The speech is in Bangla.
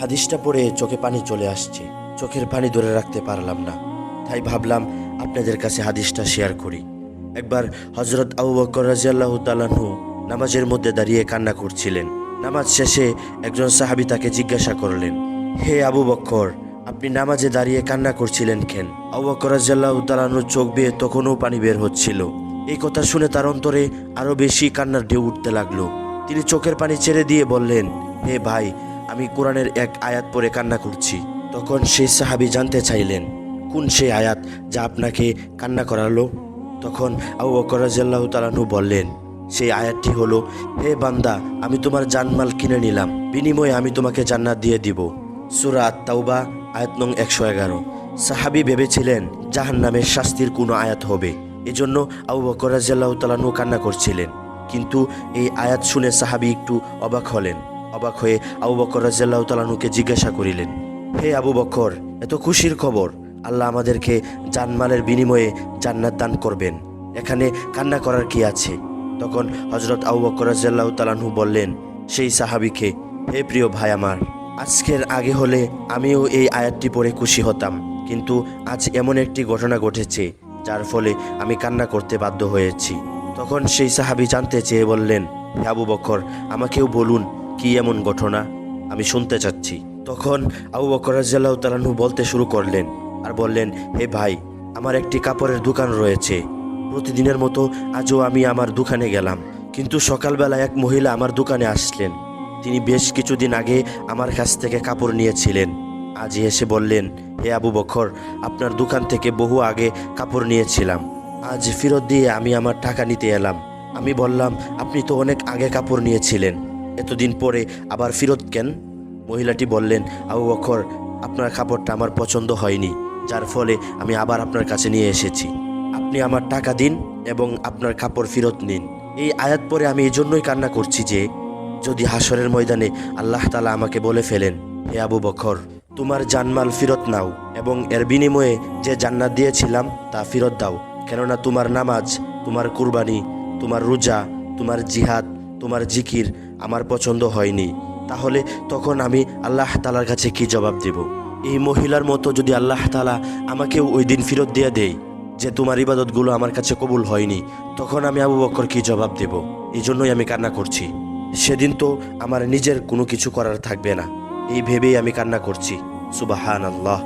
হাদিসটা পড়ে চোখে পানি চলে আসছে। চোখের পানি ধরে রাখতে পারলাম না, তাই ভাবলাম আপনাদের কাছে হাদিসটা শেয়ার করি। একবার হজরত আবু বকর রাদিয়াল্লাহু তাআলা আনহু নামাজের মধ্যে দাঁড়িয়ে কান্না করছিলেন। নামাজ শেষে একজন সাহাবী তাকে জিজ্ঞাসা করলেন, হে আবু বকর, আপনি নামাজে দাঁড়িয়ে কান্না করছিলেন কেন? আবু বকর রাদিয়াল্লাহু তাআলা আনহুর চোখ বেয়ে তখনও পানি বের হচ্ছিল। এই কথা শুনে তার অন্তরে আরো বেশি কান্নার ঢেউ উঠতে লাগলো। তিনি চোখের পানি ছেড়ে দিয়ে বললেন, হে ভাই, আমি কোরআনের এক আয়াত পড়ে কান্না করছি। তখন সেই সাহাবী জানতে চাইলেন, কোন সেই আয়াত যা আপনাকে কান্না করালো? তখন আবু বকর রাদিয়াল্লাহু তাআলা আনহু বললেন, সেই আয়াতটি হলো, হে বান্দা, আমি তোমার জানমাল কিনে নিলাম, বিনিময়ে আমি তোমাকে জান্নাত দিয়ে দিব। সূরা আত-তাওবা আয়াত নং 111। সাহাবী ভেবেছিলেন জাহান্নামের শাস্তির কোনো আয়াত হবে, এজন্য আবু বকর রাদিয়াল্লাহু তাআলা আনহু কান্না করছিলেন। কিন্তু এই আয়াত শুনে সাহাবী একটু অবাক হলেন। অবাক হয়ে আবু বকর রাদিয়াল্লাহু তাআলা আনহুকে জিজ্ঞাসা করিলেন, হে আবু বকর, এত খুশির খবর, আল্লাহ আমাদেরকে জানমালের বিনিময়ে জান্নাত দান করবেন, এখানে কান্না করার কি আছে? তখন হযরত আবু বকর রাদিয়াল্লাহু তাআলা আনহু বললেন সেই সাহাবীকে, হে প্রিয় ভাই আমার, আজকের আগে হলে আমিও এই আয়াতটি পড়ে খুশি হতাম, কিন্তু আজ এমন একটি ঘটনা ঘটেছে যার ফলে আমি কান্না করতে বাধ্য হয়েছি। তখন সেই সাহাবী জানতে চেয়ে বললেন, হে আবু বকর, আমাকেও বলুন কি এমন ঘটনা, আমি শুনতে চাচ্ছি। তখন আবু বকর রাদিয়াল্লাহু তাআলা আনহু বলতে শুরু করলেন আর বললেন, হে ভাই, আমার একটি কাপড়ের দোকান রয়েছে। প্রতিদিনের মতো আজও আমি আমার দোকানে গেলাম, কিন্তু সকালবেলা এক মহিলা আমার দোকানে আসলেন। তিনি বেশ কিছুদিন আগে আমার কাছ থেকে কাপড় নিয়েছিলেন। আজ এসে বললেন, হে আবু বকর, আপনার দোকান থেকে বহু আগে কাপড় নিয়েছিলাম, আজ ফেরত দিয়ে আমি আমার টাকা নিতে এলাম। আমি বললাম, আপনি তো অনেক আগে কাপড় নিয়েছিলেন, এতদিন পরে আবার ফেরত কেন? মহিলাটি বললেন, আবু বকর, আপনার কাপড়টা আমার পছন্দ হয়নি, যার ফলে আমি আবার আপনার কাছে নিয়ে এসেছি। আপনি আমার টাকা দিন এবং আপনার কাপড় ফেরত নিন। এই আয়াত পরে আমি এই জন্যই কান্না করছি যে যদি হাসরের ময়দানে আল্লাহ তাআলা আমাকে বলে ফেলেন, হে আবু বকর, তোমার জানমাল ফেরত নাও এবং এর বিনিময়ে যে জান্নাত দিয়েছিলাম তা ফেরত দাও, কেননা তোমার নামাজ, তোমার কুরবানি, তোমার রোজা, তোমার জিহাদ, তোমার জিকির আমার পছন্দ হয়নি, তাহলে তখন আমি আল্লাহ তাআলার কাছে কি জবাব দেব? এই মহিলার মতো যদি আল্লাহ তাআলা আমাকেও ওই দিন ফেরত দিয়ে দেয় যে তোমার ইবাদতগুলো আমার কাছে কবুল হয়নি, তখন আমি আবু বকর কি জবাব দেব? এই জন্যই আমি কান্না করছি। সেদিন তো আমার নিজের কোনো কিছু করার থাকবে না, এই ভেবেই আমি কান্না করছি। সুবহানাল্লাহ।